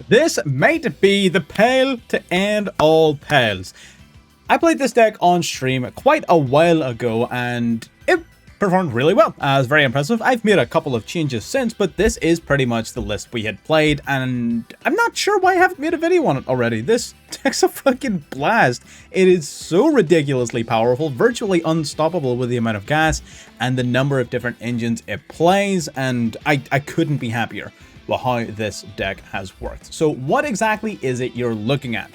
This might be the pale to end all pales. I played this deck on stream quite a while ago and it performed really well. It was very impressive. I've made a couple of changes since, but this is pretty much the list we had played, and I'm not sure why I haven't made a video on it already. This deck's a fucking blast. It is so ridiculously powerful, virtually unstoppable with the amount of gas and the number of different engines it plays, and I couldn't be happier with how this deck has worked. So what exactly is it you're looking at?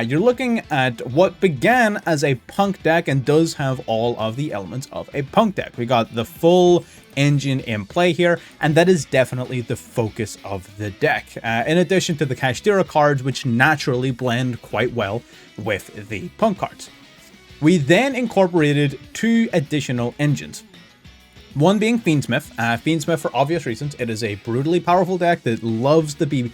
You're looking at what began as a punk deck and does have all of the elements of a punk deck. We got the full engine in play here, and that is definitely the focus of the deck, in addition to the Kashtira cards, which naturally blend quite well with the punk cards. We then incorporated two additional engines. One being Fiendsmith. Fiendsmith, for obvious reasons, it is a brutally powerful deck that loves to be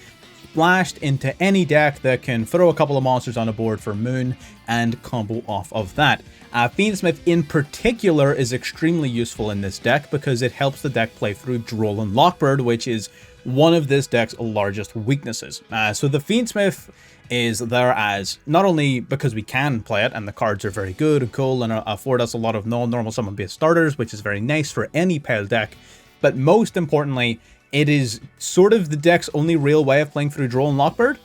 splashed into any deck that can throw a couple of monsters on a board for Moon and combo off of that. Fiendsmith in particular is extremely useful in this deck because it helps the deck play through Duel and Lockbird, which is one of this deck's largest weaknesses. So the Fiendsmith is there as not only because we can play it and the cards are very good and cool and afford us a lot of non-normal summon based starters, which is very nice for any pale deck, but most importantly, it is sort of the deck's only real way of playing through Duel and Lockbird,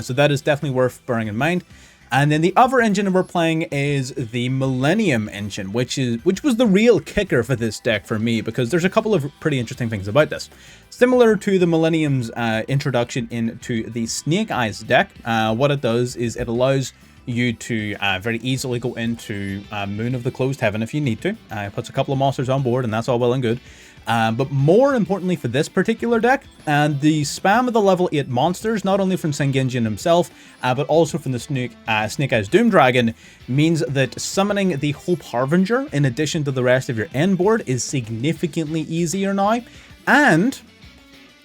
so that is definitely worth bearing in mind. And then the other engine we're playing is the Millennium engine, which was the real kicker for this deck for me, because there's a couple of pretty interesting things about this. Similar to the Millennium's introduction into the Snake Eyes deck, what it does is it allows you to very easily go into Moon of the Closed Heaven if you need to. It puts a couple of monsters on board, and that's all well and good. But more importantly for this particular deck, the spam of the level 8 monsters, not only from Sengenjin himself, but also from the Snake Eyes Doom Dragon, means that summoning the Hope Harbinger in addition to the rest of your end board is significantly easier now, and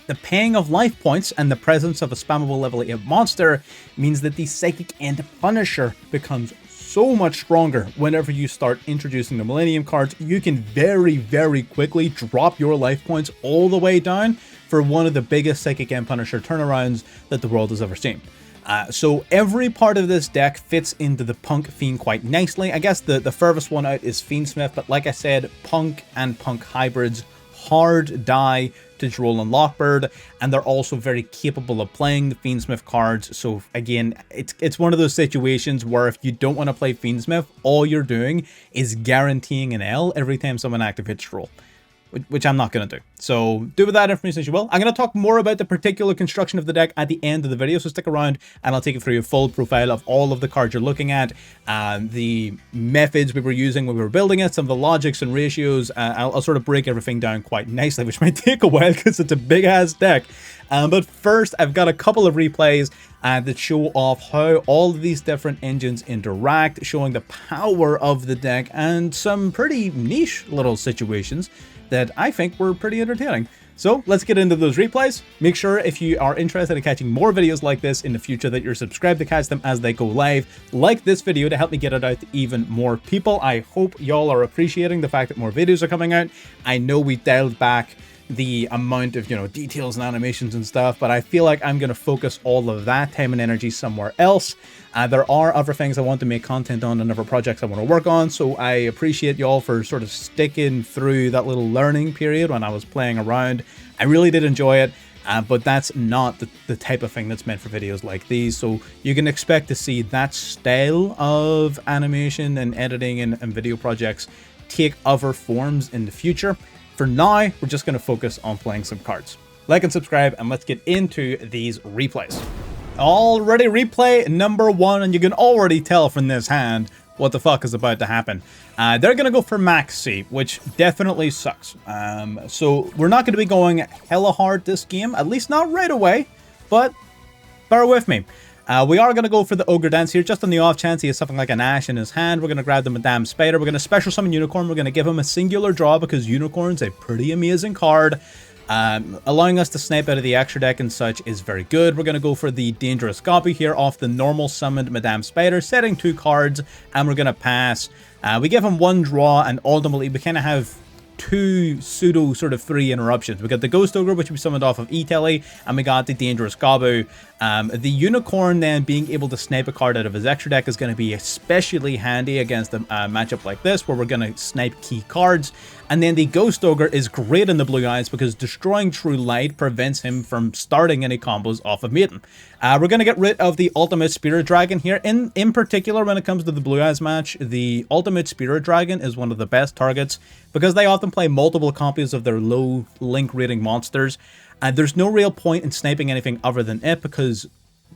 the paying of life points and the presence of a spammable level 8 monster means that the Psychic End Punisher becomes so much stronger whenever you start introducing the Millennium cards. You can very, very quickly drop your life points all the way down for one of the biggest Psychic End Punisher turnarounds that the world has ever seen. So every part of this deck fits into the Punk Fiend quite nicely. I guess the furthest one out is Fiendsmith, but like I said, Punk and Punk hybrids hard die to Duel and Lockbird, and they're also very capable of playing the Fiendsmith cards. So again, it's one of those situations where if you don't want to play Fiendsmith, all you're doing is guaranteeing an L every time someone activates Duel, which I'm not going to do. So do with that information as you will. I'm going to talk more about the particular construction of the deck at the end of the video, so stick around and I'll take you through a full profile of all of the cards you're looking at, the methods we were using when we were building it, some of the logics and ratios. I'll sort of break everything down quite nicely, which might take a while because it's a big ass deck. But first, I've got a couple of replays that show off how all of these different engines interact, showing the power of the deck and some pretty niche little situations that I think were pretty entertaining. So let's get into those replays. Make sure if you are interested in catching more videos like this in the future that you're subscribed to catch them as they go live. Like this video to help me get it out to even more people. I hope y'all are appreciating the fact that more videos are coming out. I know we dialed back the amount of, details and animations and stuff, but I feel like I'm going to focus all of that time and energy somewhere else. There are other things I want to make content on and other projects I want to work on, so I appreciate y'all for sort of sticking through that little learning period when I was playing around. I really did enjoy it, but that's not the type of thing that's meant for videos like these, so you can expect to see that style of animation and editing and video projects take other forms in the future. For now, we're just going to focus on playing some cards. Like and subscribe, and let's get into these replays. Already replay number 1, and you can already tell from this hand what the fuck is about to happen. They're going to go for Maxx C, which definitely sucks. So we're not going to be going hella hard this game, at least not right away, but bear with me. We are going to go for the Ogre Dance here, just on the off chance he has something like an Ash in his hand. We're going to grab the Madame Spider. We're going to special summon Unicorn. We're going to give him a singular draw because Unicorn's a pretty amazing card. Allowing us to snipe out of the extra deck and such is very good. We're going to go for the Dangerous Copy here off the normal summoned Madame Spider, setting 2 cards, and we're going to pass. We give him 1 draw, and ultimately we kind of have two pseudo sort of 3 interruptions. We got the Ghost Ogre, which we summoned off of E-Telly, and we got the Dangerous Gabu, The Unicorn then being able to snipe a card out of his extra deck is going to be especially handy against a matchup like this, where we're going to snipe key cards. And then the Ghost Ogre is great in the blue eyes because destroying True Light prevents him from starting any combos off of Maiden. We're going to get rid of the Ultimate Spirit Dragon here. In particular, when it comes to the blue eyes match, the Ultimate Spirit Dragon is one of the best targets because they often play multiple copies of their low link rating monsters. And there's no real point in sniping anything other than it, because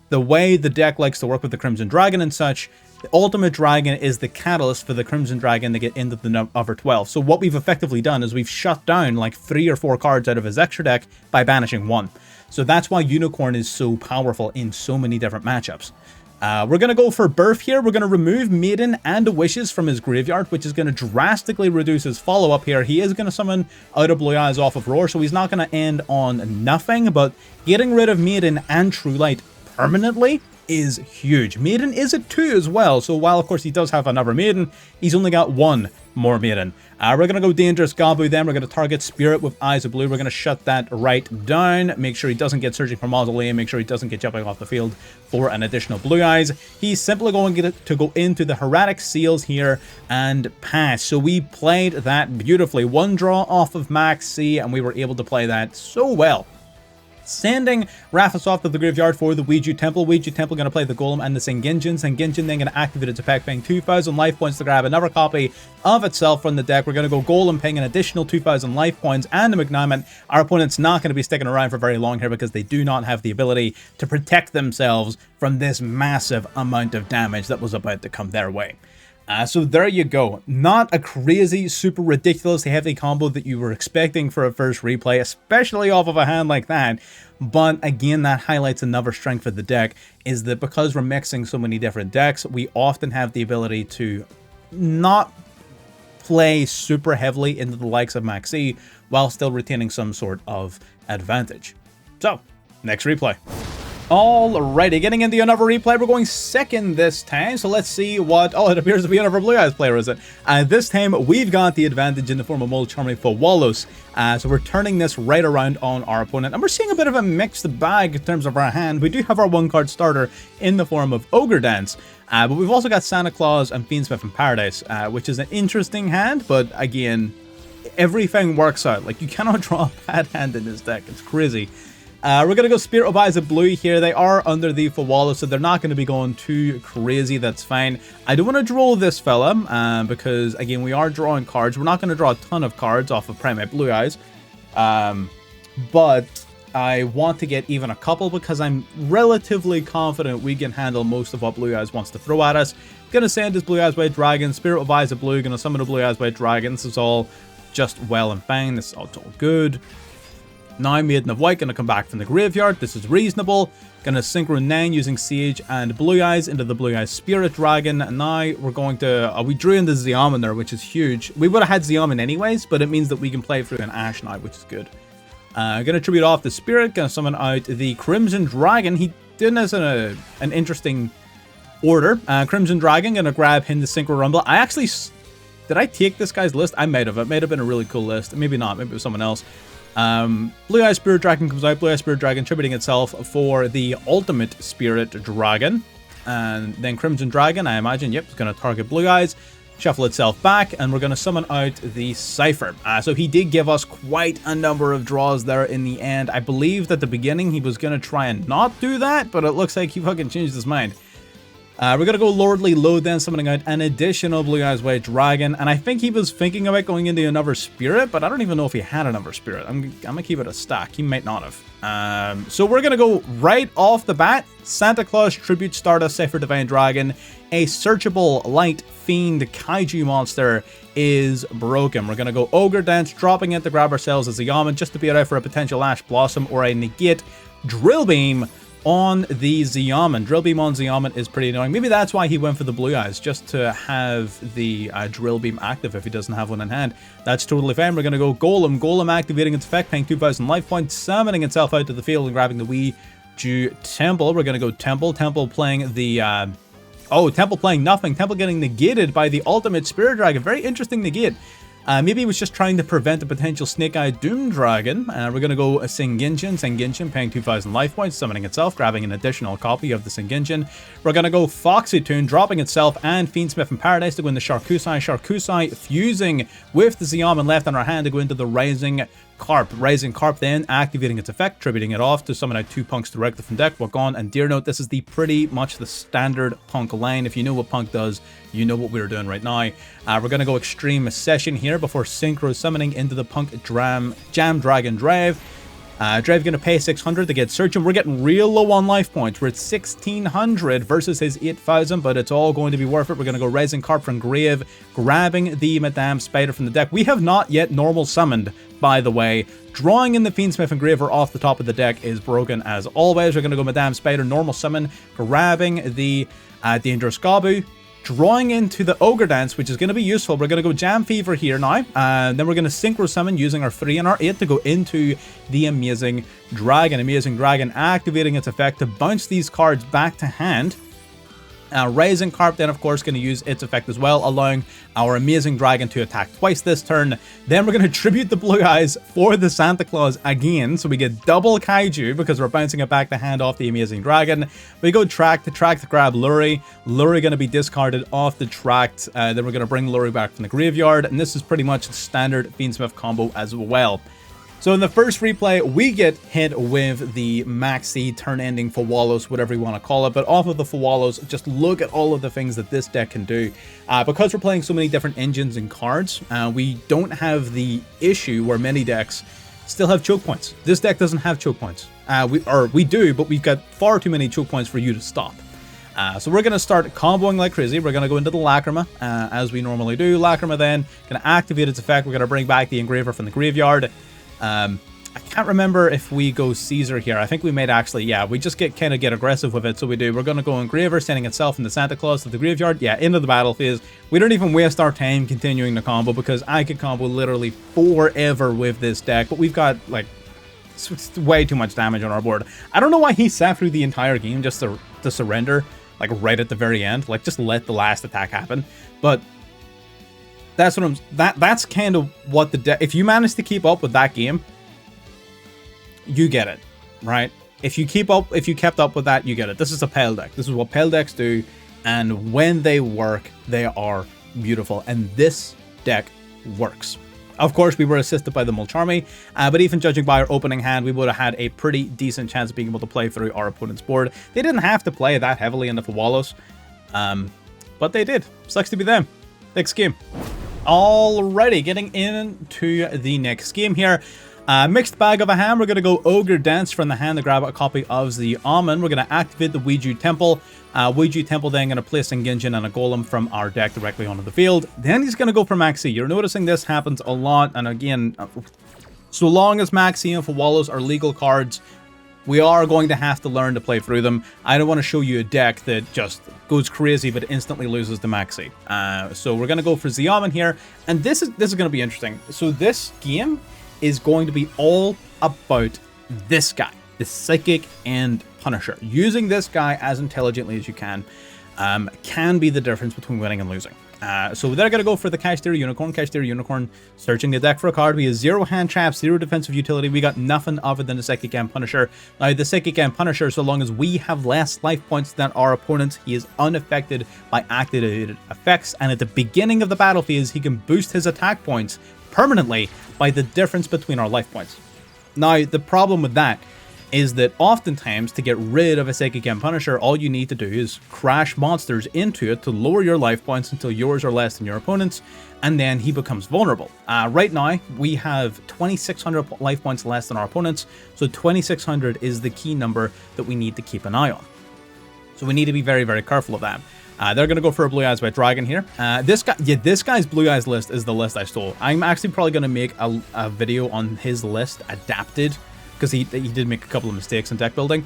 the way the deck likes to work with the Crimson Dragon and such, the Ultimate Dragon is the catalyst for the Crimson Dragon to get into the other 12. So what we've effectively done is we've shut down like 3 or 4 cards out of his extra deck by banishing 1. So that's why Unicorn is so powerful in so many different matchups. We're going to go for Birth here. We're going to remove Maiden and Wishes from his graveyard, which is going to drastically reduce his follow-up here. He is going to summon out of Blue Eyes off of Roar, so he's not going to end on nothing, but getting rid of Maiden and True Light permanently is huge. Maiden is at 2 as well, so while of course he does have another Maiden, he's only got 1 more Maiden. We're going to go Dangerous Gabu then. We're going to target Spirit with Eyes of Blue. We're going to shut that right down. Make sure he doesn't get Searching for Mausoleum. Make sure he doesn't get jumping off the field for an additional Blue Eyes. He's simply going to go into the Heretic Seals here and pass. So we played that beautifully. 1 draw off of Maxx C, and we were able to play that so well. Sending Raphos off to the graveyard for the Ouija Temple. Ouija Temple going to play the Golem and the Senginjin. Senginjin then going to activate its effect, paying 2,000 life points to grab another copy of itself from the deck. We're going to go Golem, paying an additional 2,000 life points and a Magnamant. Our opponent's not going to be sticking around for very long here because they do not have the ability to protect themselves from this massive amount of damage that was about to come their way. So there you go. Not a crazy, super ridiculously heavy combo that you were expecting for a first replay, especially off of a hand like that. But again, that highlights another strength of the deck, is that because we're mixing so many different decks, we often have the ability to not play super heavily into the likes of Maxx C while still retaining some sort of advantage. So, next replay. Alrighty, getting into another replay. We're going second this time, so let's see what... Oh, it appears to be another Blue Eyes player, is it? This time, we've got the advantage in the form of Molcharming Fawalos. So we're turning this right around on our opponent, and we're seeing a bit of a mixed bag in terms of our hand. We do have our 1-card starter in the form of Ogre Dance, but we've also got Santa Claus and Fiendsmith in Paradise, which is an interesting hand, but again, everything works out. Like, you cannot draw a bad hand in this deck. It's crazy. We're going to go Spirit of Eyes of Blue here. They are under the Fawala, so they're not going to be going too crazy. That's fine. I do want to draw this fella, because, again, we are drawing cards. We're not going to draw a ton of cards off of Primate Blue Eyes, but I want to get even a couple because I'm relatively confident we can handle most of what Blue Eyes wants to throw at us. Going to send his Blue Eyes White Dragon. Spirit of Eyes of Blue. Going to summon a Blue Eyes White Dragon. This is all just well and fine. This is all good. Now Maiden of White going to come back from the graveyard. This is reasonable. Going to Synchro 9 using Sage and Blue Eyes into the Blue Eyes Spirit Dragon. Now we're going to... we drew in the Xiamen there, which is huge. We would have had Xiamen anyways, but it means that we can play through an Ash now, which is good. Going to tribute off the Spirit. Going to summon out the Crimson Dragon. He did this in an interesting order. Crimson Dragon. Going to grab him the Synchro Rumble. I actually... Did I take this guy's list? I might have. It might have been a really cool list. Maybe not. Maybe it was someone else. Blue Eye Spirit Dragon comes out. Blue Eye Spirit Dragon tributing itself for the Ultimate Spirit Dragon. And then Crimson Dragon, I imagine, yep, is going to target Blue Eyes, shuffle itself back, and we're going to summon out the Cypher. So he did give us quite a number of draws there in the end. I believed at the beginning he was going to try and not do that, but it looks like he fucking changed his mind. We're going to go Lordly Load then, summoning out an additional Blue Eyes White Dragon. And I think he was thinking about going into another Spirit, but I don't even know if he had another Spirit. I'm going to keep it a stack. He might not have. So we're going to go right off the bat. Santa Claus Tribute Stardust Cypher Divine Dragon. A searchable Light Fiend Kaiju monster is broken. We're going to go Ogre Dance, dropping it to grab ourselves as a Yaman, just to be out for a potential Ash Blossom or a negate Drill Beam on the Xiamen. Drill Beam on Xiamen is pretty annoying. Maybe that's why he went for the Blue Eyes, just to have the Drill Beam active if he doesn't have one in hand. That's totally fine. We're going to go Golem. Golem activating its effect, paying 2,000 life points, summoning itself out to the field and grabbing the Ouija Temple. We're going to go Temple. Temple playing the... Temple playing nothing. Temple getting negated by the Ultimate Spirit Dragon. Very interesting negate. Maybe he was just trying to prevent a potential Snake-Eyed Doom Dragon. We're going to go a Senginjin, paying 2,000 life points, summoning itself, grabbing an additional copy of the Senginjin. We're going to go Foxy Toon, dropping itself, and Fiendsmith in Paradise to go into Sharkusai, fusing with the Xiamen left in our hand to go into the Rising Carp. Rising Carp then activating its effect, tributing it off to summon out 2 punks directly from deck. Wakon and Deer Note. This is the pretty much the standard Punk line. If you know what Punk does, you know what we're doing right now. We're going to go Extreme Session here before Synchro summoning into the Punk Jam Dragon Drive. Drive going to pay 600 to get Searching. We're getting real low on life points. We're at 1,600 versus his 8,000, but it's all going to be worth it. We're going to go Rising Carp from Grave, grabbing the Madame Spider from the deck. We have not yet normal summoned, by the way. Drawing in the Fiendsmith and Graver off the top of the deck is broken as always. We're going to go Madame Spider, normal summon, grabbing the Dangerous Gabu, drawing into the Ogre Dance, which is going to be useful. We're going to go Jam Fever here now, and then we're going to Synchro Summon using our 3 and our 8 to go into the Amazing Dragon. Amazing Dragon activating its effect to bounce these cards back to hand. Rising Carp then, of course, going to use its effect as well, allowing our Amazing Dragon to attack twice this turn. Then we're going to tribute the Blue Eyes for the Santa Claus again, so we get double Kaiju because we're bouncing it back to hand off the Amazing Dragon. We go track to grab Lurie. Lurie going to be discarded off the track. Then we're going to bring Lurie back from the graveyard, and this is pretty much the standard Fiendsmith combo as well. So in the first replay, we get hit with the Maxx C turn-ending Fawalos, whatever you want to call it. But off of the Fawalos, just look at all of the things that this deck can do. Because we're playing so many different engines and cards, we don't have the issue where many decks still have choke points. This deck doesn't have choke points. We do, but we've got far too many choke points for you to stop. So we're going to start comboing like crazy. We're going to go into the Lacrima, as we normally do. Lacrima then going to activate its effect. We're going to bring back the Engraver from the graveyard. I can't remember if we go Caesar here. I think we might actually, yeah, we just get aggressive with it. So we do. We're going to go Engraver, sending itself into Santa Claus to the graveyard. Yeah, into the battle phase. We don't even waste our time continuing the combo because I could combo literally forever with this deck. But we've got, like, way too much damage on our board. I don't know why he sat through the entire game just to surrender, like, right at the very end. Like, just let the last attack happen. But that's what that's kind of what the deck, if you manage to keep up with that game, you get it, right? If you kept up with that, you get it. This is a Pale deck. This is what Pale decks do, and when they work, they are beautiful, and this deck works. Of course, we were assisted by the Mulcharmy, but even judging by our opening hand, we would have had a pretty decent chance of being able to play through our opponent's board. They didn't have to play that heavily into Fawalos, but they did. Sucks to be them. Next game. Alrighty, getting into the next game here. Mixed bag of a hand. We're going to go Ogre Dance from the hand to grab a copy of the Almond. We're going to activate the Ouija Temple. Ouija Temple then going to place an Ginjin and a Golem from our deck directly onto the field. Then he's going to go for Maxx C. You're noticing this happens a lot. And again, so long as Maxx C and Fawalos are legal cards, we are going to have to learn to play through them. I don't want to show you a deck that just goes crazy but instantly loses to Maxx C. So we're going to go for Xiamen here. And this is going to be interesting. So this game is going to be all about this guy, the Psychic and Punisher. Using this guy as intelligently as you can be the difference between winning and losing. So they're going to go for the Kashtira Unicorn, searching the deck for a card. We have 0 hand traps, 0 defensive utility. We got nothing other than the Psychic and Punisher. Now, the Psychic and Punisher, so long as we have less life points than our opponents, he is unaffected by activated effects. And at the beginning of the battle phase, he can boost his attack points permanently by the difference between our life points. Now, the problem with that is that oftentimes to get rid of a Psychic and Punisher, all you need to do is crash monsters into it to lower your life points until yours are less than your opponent's, and then he becomes vulnerable. Right now, we have 2,600 life points less than our opponents, so 2,600 is the key number that we need to keep an eye on. So we need to be very, very careful of that. They're going to go for a Blue Eyes White Dragon here. This guy's Blue Eyes list is the list I stole. I'm actually probably going to make a video on his list adapted, because he did make a couple of mistakes in deck building.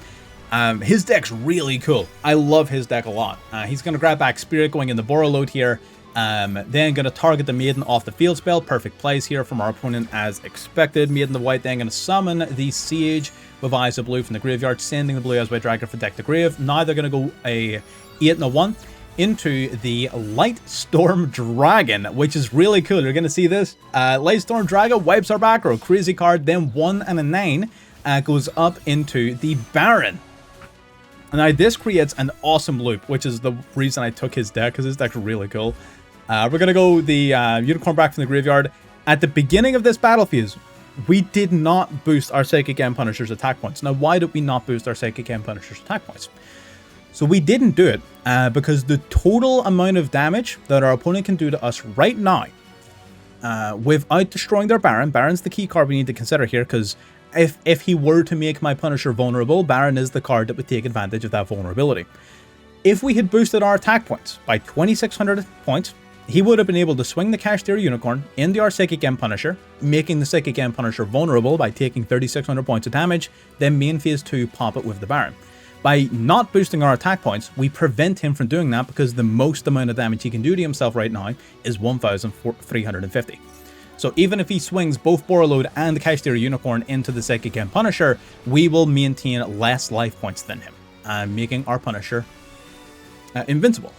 His deck's really cool. I love his deck a lot. He's going to grab back Spirit going in the Borreload here. Then going to target the Maiden off the field spell. Perfect plays here from our opponent as expected. Maiden the White then going to summon the Sage with Eyes of Blue from the graveyard, sending the Blue Eyes White Dragon from deck to grave. Now they're going to go a 8 and a 1. into the Lightstorm Dragon, which is really cool. You're going to see this. Lightstorm Dragon wipes our back row. Crazy card. Then 1 and a 9 goes up into the Baron. Now, this creates an awesome loop, which is the reason I took his deck, because his deck's really cool. We're going to go the Unicorn back from the graveyard. At the beginning of this battle phase, we did not boost our Psychic End Punisher's attack points. Now, why did we not boost our Psychic End Punisher's attack points? So we didn't do it because the total amount of damage that our opponent can do to us right now, without destroying their Baron, Baron's the key card we need to consider here, because if he were to make my Punisher vulnerable, Baron is the card that would take advantage of that vulnerability. If we had boosted our attack points by 2,600 points, he would have been able to swing the Cashteer Unicorn into our Psychic End Punisher, making the Psychic End Punisher vulnerable by taking 3,600 points of damage, then main phase 2 pop it with the Baron. By not boosting our attack points, we prevent him from doing that because the most amount of damage he can do to himself right now is 1,350. So even if he swings both Borreload and the Cashteer Unicorn into the Psychic End Punisher, we will maintain less life points than him, making our Punisher invincible.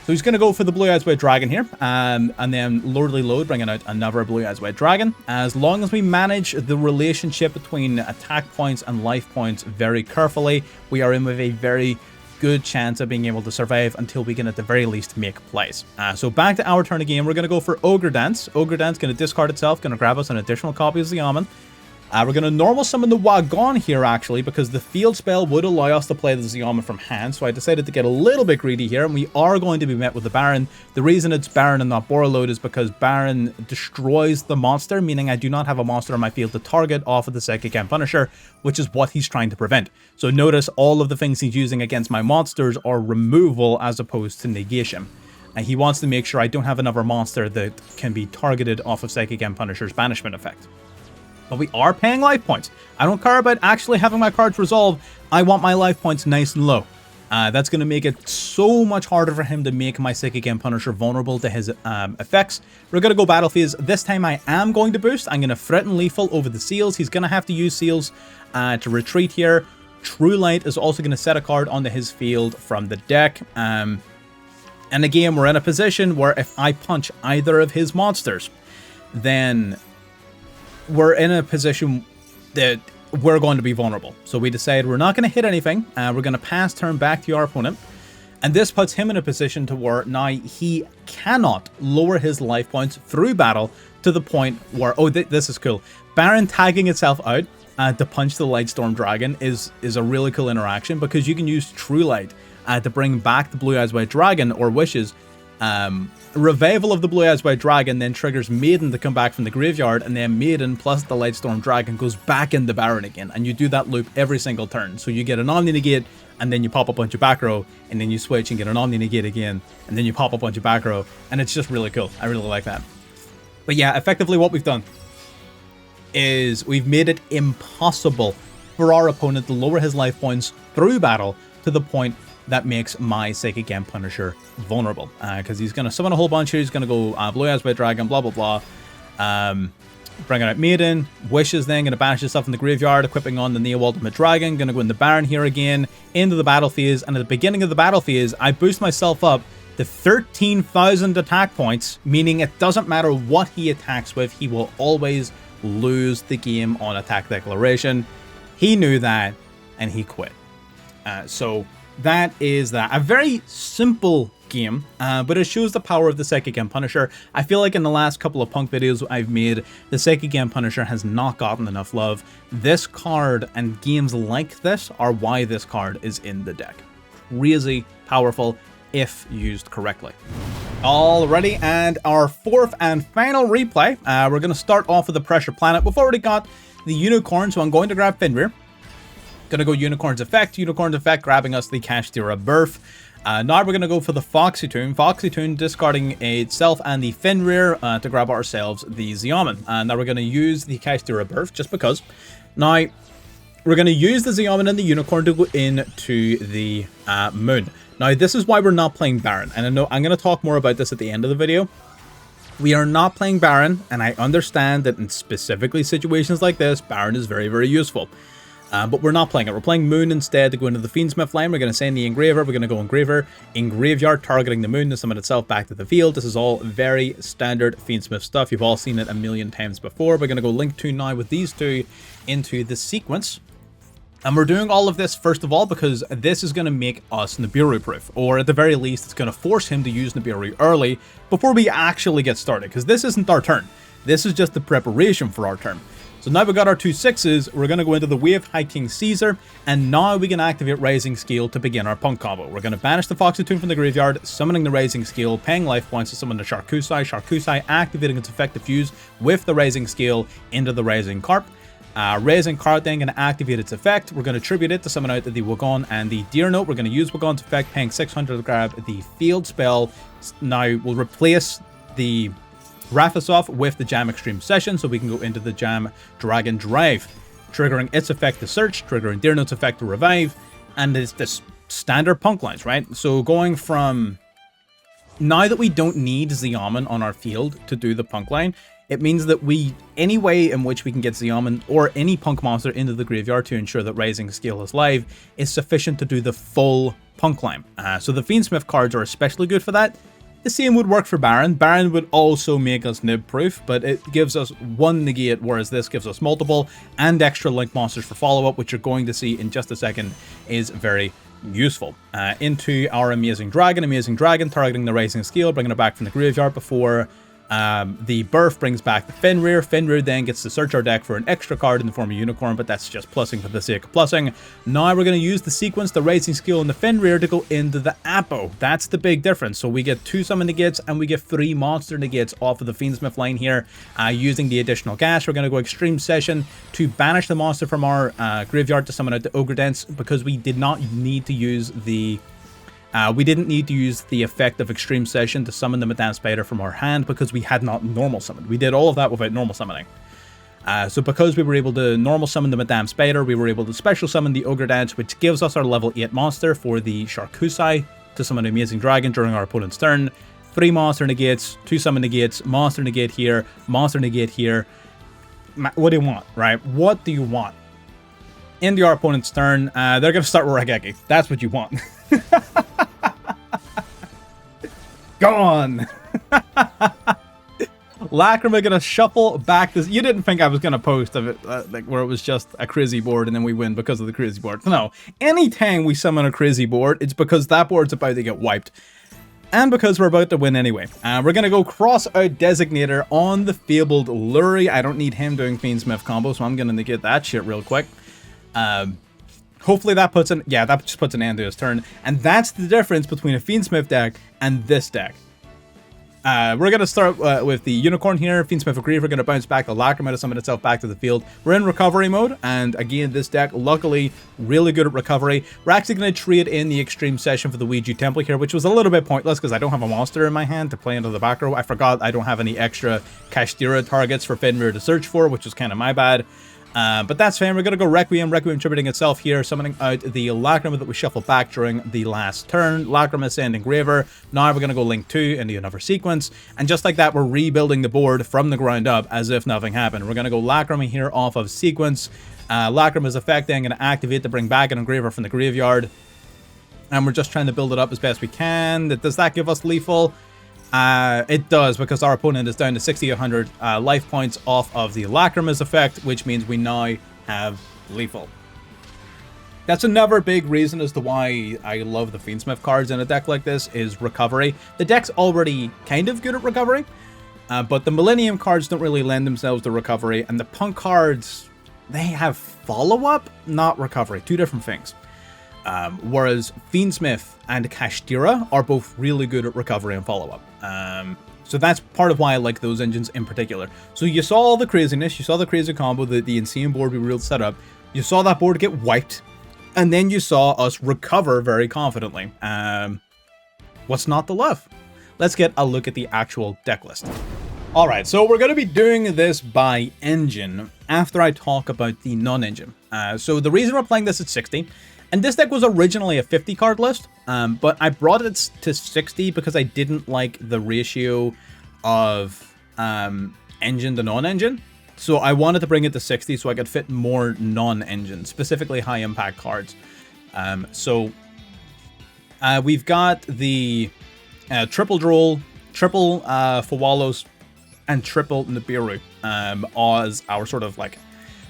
So he's going to go for the Blue Eyes White Dragon here, and then Lordly Load, bringing out another Blue Eyes White Dragon. As long as we manage the relationship between attack points and life points very carefully, we are in with a very good chance of being able to survive until we can at the very least make plays. So back to our turn of game, we're going to go for Ogre Dance. Ogre Dance going to discard itself, going to grab us an additional copy of Zeoman. We're going to normal summon the Wagon here, actually, because the field spell would allow us to play the Zeoman from hand, so I decided to get a little bit greedy here, and we are going to be met with the Baron. The reason it's Baron and not Borreload is because Baron destroys the monster, meaning I do not have a monster on my field to target off of the Psychic End Punisher, which is what he's trying to prevent. So notice all of the things he's using against my monsters are removal as opposed to negation. And he wants to make sure I don't have another monster that can be targeted off of Psychic End Punisher's banishment effect. But we are paying life points. I don't care about actually having my cards resolve. I want my life points nice and low. That's going to make it so much harder for him to make my Psychic End Punisher vulnerable to his effects. We're going to go battle phase. This time I am going to boost. I'm going to threaten Lethal over the Seals. He's going to have to use Seals to retreat here. True Light is also going to set a card onto his field from the deck. And again, we're in a position where if I punch either of his monsters, then we're in a position that we're going to be vulnerable. So we decide we're not going to hit anything. We're going to pass turn back to our opponent. And this puts him in a position to where now he cannot lower his life points through battle to the point where, oh, this is cool. Baron tagging itself out to punch the Lightstorm Dragon is a really cool interaction, because you can use True Light to bring back the Blue Eyes White Dragon, or Wishes. Revival of the Blue Eyes White Dragon then triggers Maiden to come back from the graveyard, and then Maiden plus the Lightstorm Dragon goes back in the Baron again, and you do that loop every single turn. So you get an Omni Negate, and then you pop a bunch of back row, and then you switch and get an Omni Negate again, and then you pop a bunch of back row, and it's just really cool. I really like that. But yeah, effectively what we've done is we've made it impossible for our opponent to lower his life points through battle to the point that makes my Psychic End Punisher vulnerable. Because he's going to summon a whole bunch here. He's going to go Blue Eyes White Dragon, blah, blah, blah. Bringing out Maiden. Wishes then going to banish himself in the graveyard, equipping on the Neo Ultimate Dragon. Going to go in the Baron here again, into the battle phase. And at the beginning of the battle phase, I boost myself up to 13,000 attack points, meaning it doesn't matter what he attacks with, he will always lose the game on attack declaration. He knew that, and he quit. So that is that. A very simple game, but it shows the power of the Psychic End Punisher. I feel like in the last couple of Punk videos I've made, the Psychic End Punisher has not gotten enough love. This card and games like this are why this card is in the deck. Crazy powerful if used correctly. Alrighty, and our fourth and final replay. We're going to start off with the Pressure Planet. We've already got the Unicorn, so I'm going to grab Fenrir. Gonna go Unicorn's Effect, grabbing us the Cashteer Birth. Now we're gonna go for the Foxy Tune, discarding itself and the Fenrir to grab ourselves the Zeoman. And now we're gonna use the Cashteer Birth just because. Now we're gonna use the Zeoman and the Unicorn to go into the Moon. Now this is why we're not playing Baron, and I know I'm gonna talk more about this at the end of the video. We are not playing Baron, and I understand that in specifically situations like this, Baron is very, very useful. But we're not playing it. We're playing Moon instead to go into the Fiendsmith line. We're going to send the Engraver. We're going to go Engraver in Graveyard, targeting the Moon to summon itself back to the field. This is all very standard Fiendsmith stuff. You've all seen it a million times before. We're going to go Link 2 now with these two into the sequence. And we're doing all of this, first of all, because this is going to make us Nibiru-proof. Or at the very least, it's going to force him to use Nibiru early before we actually get started. Because this isn't our turn. This is just the preparation for our turn. So now we've got our 2 6s, we're going to go into the Wave High King Caesar, and now we can activate Rising Scale to begin our P.U.N.K combo. We're going to banish the Foxy Tomb from the graveyard, summoning the Rising Scale, paying life points to summon the Sharkusai, Sharkusai activating its effective fuse with the Rising Scale into the Rising Carp. Rising Carp then going to activate its effect. We're going to tribute it to summon out the Wagon and the Deer Note. We're going to use Wagon's effect, paying 600 to grab the field spell. Now we'll replace the Raphasoff with the Jam Extreme Session, so we can go into the Jam Dragon Drive, triggering its effect to search, triggering Deer Note's effect to revive, and it's this standard P.U.N.K lines, right? So going from, now that we don't need Xiamen on our field to do the P.U.N.K line, it means that any way in which we can get Xiamen or any P.U.N.K monster into the graveyard to ensure that Rising Scale is live is sufficient to do the full P.U.N.K line. So the Fiendsmith cards are especially good for that. The same would work for Baron. Baron would also make us nib-proof, but it gives us 1 negate, whereas this gives us multiple, and extra Link monsters for follow-up, which you're going to see in just a second is very useful. Into our Amazing Dragon, targeting the Rising Scale, bringing it back from the graveyard before the Birth brings back the Fenrir. Fenrir then gets to search our deck for an extra card in the form of Unicorn, but that's just plussing for the sake of plussing. Now we're going to use the sequence, the Rising Scale and the Fenrir, to go into the Apo. That's the big difference. So we get 2 summon negates and we get 3 monster negates off of the Fiendsmith line here. Using the additional gas, we're going to go Extreme Session to banish the monster from our graveyard to summon out the Ogre Dance, because we did not need to use the effect of Extreme Session to summon the Madame Spider from our hand, because we had not normal summoned. We did all of that without normal summoning. So because we were able to normal summon the Madame Spider, we were able to special summon the Ogre Dance, which gives us our level 8 monster for the Sharkusai to summon an Amazing Dragon during our opponent's turn. 3 monster negates, 2 summon negates, monster negate here, monster negate here. What do you want, right? What do you want? Into our opponent's turn, they're going to start with Raigeki. That's what you want. Gone. Lacrima gonna shuffle back this. You didn't think I was gonna post of it like where it was just a crazy board and then we win because of the crazy board. No, anytime we summon a crazy board, it's because that board's about to get wiped, and because we're about to win anyway. We're gonna go cross out Designator on the fabled Lurie. I don't need him doing Fiendsmith combo, so I'm gonna negate that shit real quick. Hopefully that puts an, yeah, that just puts an end to his turn. And that's the difference between a Fiendsmith deck and this deck. We're going to start with the Unicorn here. Fiendsmith Agree, we're going to bounce back the Lacrima to summon itself back to the field. We're in recovery mode, and again, this deck, luckily, really good at recovery. We're actually going to trade in the Extreme Session for the Ouija Temple here, which was a little bit pointless because I don't have a monster in my hand to play into the back row. I forgot I don't have any extra Kashtira targets for Fenrir to search for, which was kind of my bad. But that's fine. We're going to go Requiem tributing itself here, summoning out the Lacrima that we shuffled back during the last turn. Lacrima send Engraver. Now we're going to go Link 2 into another sequence. And just like that, we're rebuilding the board from the ground up as if nothing happened. We're going to go Lacrima here off of sequence. Lacrima's effect then going to activate to bring back an Engraver from the graveyard. And we're just trying to build it up as best we can. Does that give us lethal? It does, because our opponent is down to 6,800 life points off of the Lacrima's effect, which means we now have lethal. That's another big reason as to why I love the Fiendsmith cards in a deck like this, is recovery. The deck's already kind of good at recovery, but the Millennium cards don't really lend themselves to recovery, and the P.U.N.K cards, they have follow-up, not recovery. Two different things. Whereas Fiendsmith and Kashtira are both really good at recovery and follow-up. So that's part of why I like those engines in particular. So you saw all the craziness, you saw the crazy combo, the insane board we were able to set up. You saw that board get wiped, and then you saw us recover very confidently. What's not to love? Let's get a look at the actual deck list. Alright, so we're going to be doing this by engine after I talk about the non-engine. So the reason we're playing this at 60, and this deck was originally a 50 card list, but I brought it to 60 because I didn't like the ratio of engine to non-engine. So I wanted to bring it to 60 so I could fit more non-engine, specifically high impact cards. We've got the triple Duel, triple Fawalos, and triple Nibiru as our sort of like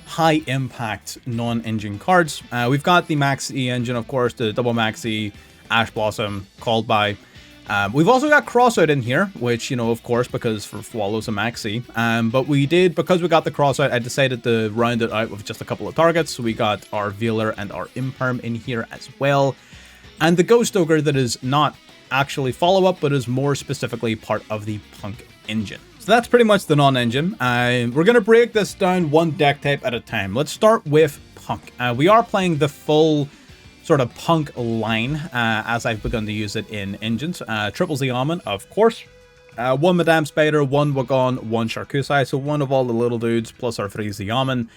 high impact non-engine cards. We've got the Maxx C engine, of course, the double Maxx C, Ash Blossom, called by. We've also got Crossout in here, which, you know, of course, because for Fawalos and Maxx C. But we did, because we got the Crossout, I decided to round it out with just a couple of targets. So we got our Veeler and our Imperm in here as well. And the Ghost Ogre that is not actually follow-up, but is more specifically part of the P.U.N.K engine. So that's pretty much the non-engine. We're going to break this down one deck type at a time. Let's start with P.U.N.K. We are playing the full sort of P.U.N.K line, as I've begun to use it in engines. Triple Xiamen, of course. One Madame Spider, one Wagon, one Sharkusai. So one of all the little dudes, plus our 3 Xiamen.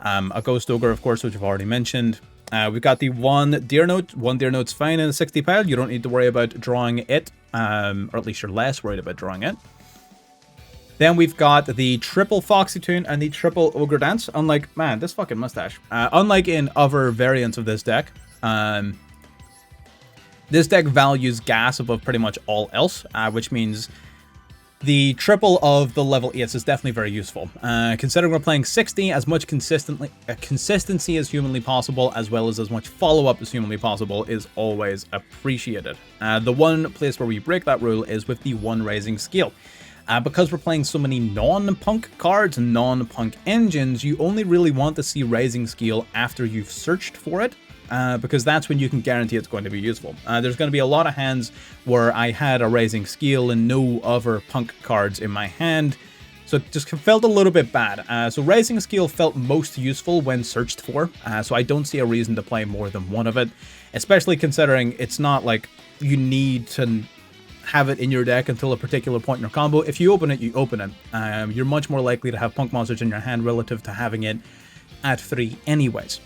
A Ghost Ogre, of course, which I've already mentioned. We've got the one Deer Note. One Deer Note's fine in a 60 pile. You don't need to worry about drawing it, or at least you're less worried about drawing it. Then we've got the triple Foxy Tune and the triple Ogre Dance. Unlike, man, this fucking mustache. Unlike in other variants of this deck, this deck values gas above pretty much all else, which means the triple of the level 8s is definitely very useful. Considering we're playing 60, as much consistency as humanly possible, as well as much follow-up as humanly possible, is always appreciated. The one place where we break that rule is with the one Rising Scale. Because we're playing so many non-P.U.N.K cards and non-P.U.N.K engines, you only really want to see Rising Scale after you've searched for it, because that's when you can guarantee it's going to be useful. There's going to be a lot of hands where I had a Rising Scale and no other P.U.N.K cards in my hand, so it just felt a little bit bad. So Rising Scale felt most useful when searched for, so I don't see a reason to play more than one of it, especially considering it's not like you need to have it in your deck until a particular point in your combo. If you open it, you open it. You're much more likely to have P.U.N.K monsters in your hand relative to having it at 3 anyways.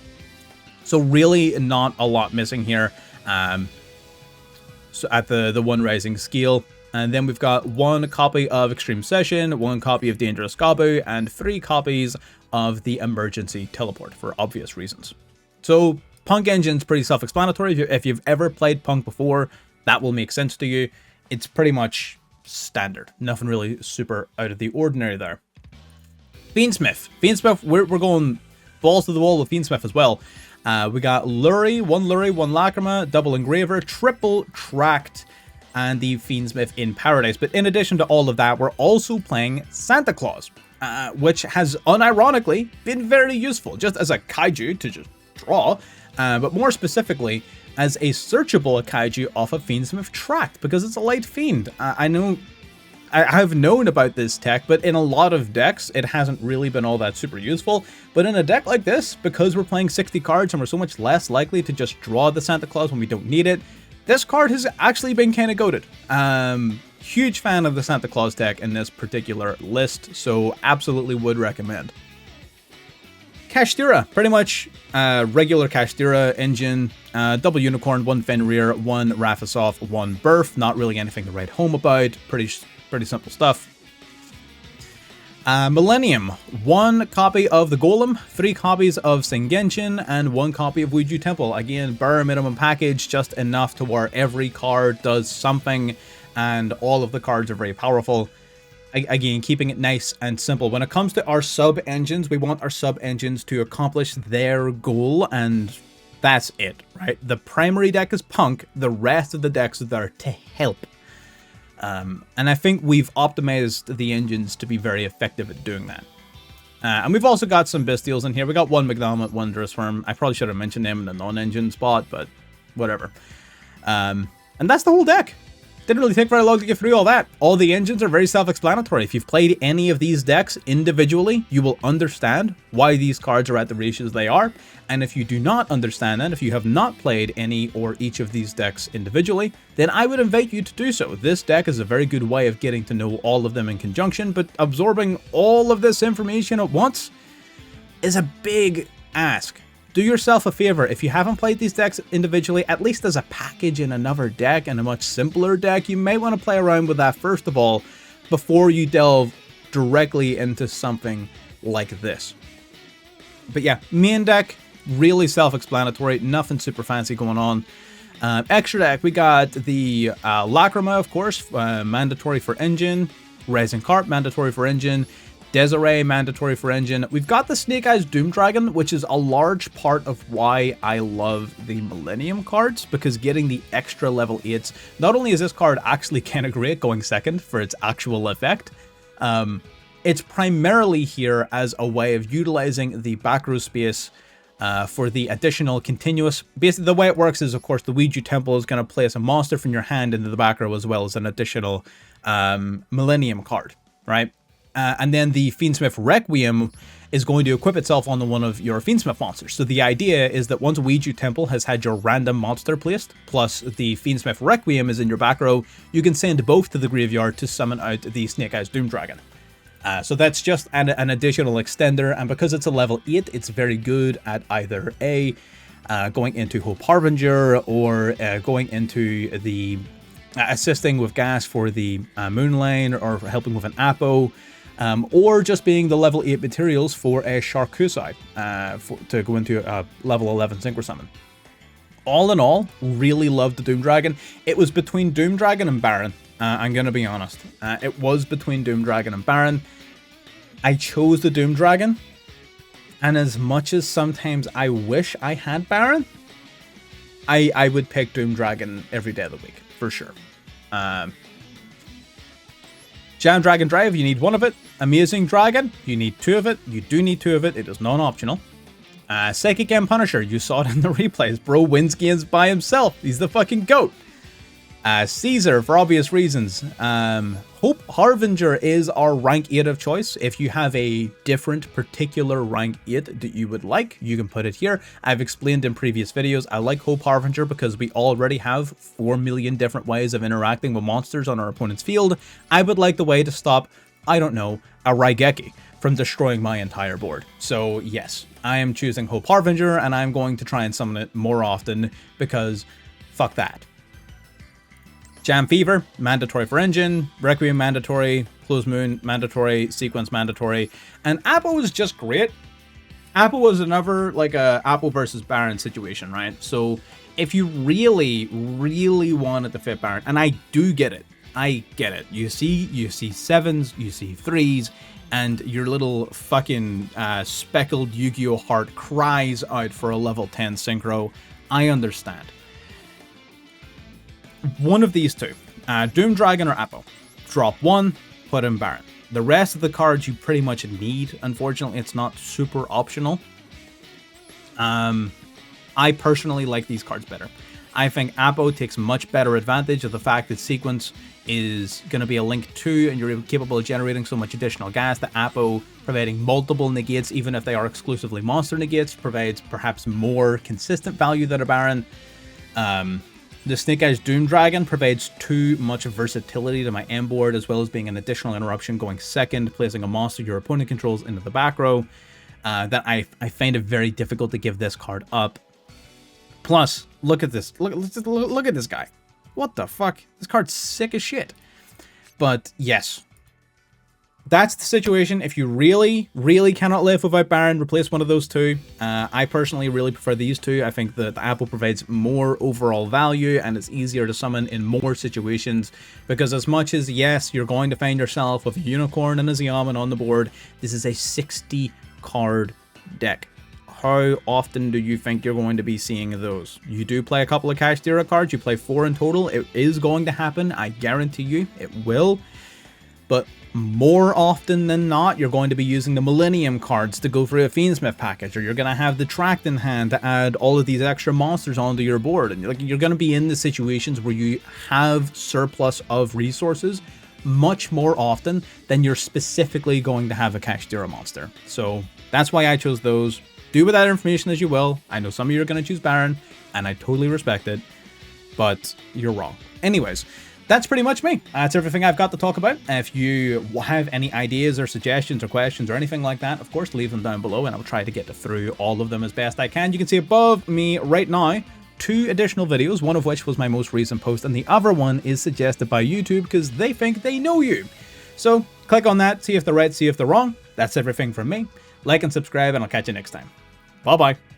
So really not a lot missing here. So at the one Rising Scale. And then we've got one copy of Extreme Session, one copy of Dangerous Gabu, and 3 copies of the Emergency Teleport for obvious reasons. So P.U.N.K engine's pretty self-explanatory. If you've ever played P.U.N.K before, that will make sense to you. It's pretty much standard. Nothing really super out of the ordinary there. Fiendsmith. Fiendsmith, we're going balls to the wall with Fiendsmith as well. We got Lurie, one Lacrima, double Engraver, triple Tract, and the Fiendsmith in Paradise. But in addition to all of that, we're also playing Santa Claus, which has unironically been very useful, just as a kaiju to just draw, but more specifically, as a searchable kaiju off of Fiendsmith Tract, because it's a light fiend. I have known about this tech, but in a lot of decks, it hasn't really been all that super useful. But in a deck like this, because we're playing 60 cards and we're so much less likely to just draw the Santa Claus when we don't need it, this card has actually been kind of goated. Huge fan of the Santa Claus deck in this particular list, so absolutely would recommend. Kashtira, pretty much regular Kashtira engine, double Unicorn, one Fenrir, one Raffisoff, one Burf. Not really anything to write home about. Pretty simple stuff. Millennium, one copy of the Golem, 3 copies of Sengenshin, and 1 copy of Wuju Temple. Again, bare minimum package, just enough to where every card does something, and all of the cards are very powerful. Again, keeping it nice and simple. When it comes to our sub-engines, we want our sub-engines to accomplish their goal, and that's it, right? The primary deck is P.U.N.K, the rest of the decks are there to help. And I think we've optimized the engines to be very effective at doing that. And we've also got some Bestials in here. We got one McDonald, one Dressworm. I probably should have mentioned them in the non-engine spot, but whatever. And that's the whole deck. Didn't really take very long to get through all that. All the engines are very self-explanatory. If you've played any of these decks individually, you will understand why these cards are at the ratios they are. And if you do not understand that, if you have not played any or each of these decks individually, then I would invite you to do so. This deck is a very good way of getting to know all of them in conjunction, but absorbing all of this information at once is a big ask. Do yourself a favor, if you haven't played these decks individually, at least as a package in another deck and a much simpler deck, you may want to play around with that first of all, before you delve directly into something like this. But yeah, main deck, really self-explanatory, nothing super fancy going on. Extra deck, we got the Lacrima, of course, mandatory for engine. Raising Carp, mandatory for engine. Desiree, mandatory for engine. We've got the Snake Eyes Doom Dragon, which is a large part of why I love the Millennium cards, because getting the extra level 8s, not only is this card actually kind of great going second for its actual effect, it's primarily here as a way of utilizing the back row space for the additional continuous. Basically, the way it works is, of course, the Ouija Temple is going to place a monster from your hand into the back row as well as an additional Millennium card, right? And then the Fiendsmith Requiem is going to equip itself on one of your Fiendsmith monsters. So the idea is that once Ouija Temple has had your random monster placed, plus the Fiendsmith Requiem is in your back row, you can send both to the graveyard to summon out the Snake Eyes Doom Dragon. So that's just an additional extender, and because it's a level 8, it's very good at either A, going into Hope Harbinger, or going into the assisting with gas for the Moonlane, or helping with an Apo, or just being the level 8 materials for a Sharkusai to go into a level 11 Synchro Summon. All in all, really loved the Doom Dragon. It was between Doom Dragon and Baron. I'm going to be honest. It was between Doom Dragon and Baron. I chose the Doom Dragon. And as much as sometimes I wish I had Baron, I would pick Doom Dragon every day of the week, for sure. Jam Dragon Drive, you need one of it. Amazing Dragon, you need two of it. You do need two of it. It is non-optional. Psychic M Punisher, you saw it in the replays. Bro wins games by himself. He's the fucking GOAT. Caesar, for obvious reasons. Hope Harbinger is our rank 8 of choice. If you have a different particular rank 8 that you would like, you can put it here. I've explained in previous videos, I like Hope Harbinger because we already have 4 million different ways of interacting with monsters on our opponent's field. I would like the way to stop, I don't know, a Raigeki from destroying my entire board. So yes, I am choosing Hope Harbinger, and I'm going to try and summon it more often because fuck that. Jam Fever, mandatory for engine. Requiem, mandatory. Closed Moon, mandatory. Sequence, mandatory. And Apo is just great. Apo was another, like, a Apo versus Baron situation, right? So if you really, really wanted to fit Baron, and I do get it. I get it. You see 7s, you see 3s, and your little fucking speckled Yu-Gi-Oh heart cries out for a level 10 synchro. I understand. One of these two, Doom Dragon or Apo. Drop one, put in Baron. The rest of the cards you pretty much need. Unfortunately, it's not super optional. I personally like these cards better. I think Apo takes much better advantage of the fact that Sequence is going to be a link 2 and you're capable of generating so much additional gas that Apo, providing multiple negates, even if they are exclusively monster negates, provides perhaps more consistent value than a Baron. The Snake Eyes Doom Dragon provides too much versatility to my end board, as well as being an additional interruption going second, placing a monster your opponent controls into the back row, that I find it very difficult to give this card up. Plus, look at this. Look at this guy. What the fuck? This card's sick as shit. But yes, that's the situation. If you really, really cannot live without Baron, replace one of those two. I personally really prefer these two. I think that the Apple provides more overall value and it's easier to summon in more situations, because as much as, yes, you're going to find yourself with a Unicorn and a Xiamen on the board, this is a 60 card deck. How often do you think you're going to be seeing those? You do play a couple of Kashtira cards, you play 4 in total. It is going to happen, I guarantee you, it will. But more often than not, you're going to be using the Millennium cards to go through a Fiendsmith package, or you're going to have the Tract in hand to add all of these extra monsters onto your board. And you're going to be in the situations where you have surplus of resources much more often than you're specifically going to have a Kashtira monster. So that's why I chose those. Do with that information as you will. I know some of you are going to choose Baron, and I totally respect it, but you're wrong. Anyways, that's pretty much me. That's everything I've got to talk about. If you have any ideas or suggestions or questions or anything like that, of course, leave them down below, and I'll try to get through all of them as best I can. You can see above me right now 2 additional videos, one of which was my most recent post, and the other one is suggested by YouTube because they think they know you. So click on that, see if they're right, see if they're wrong. that's everything from me. Like and subscribe, and I'll catch you next time. Bye bye.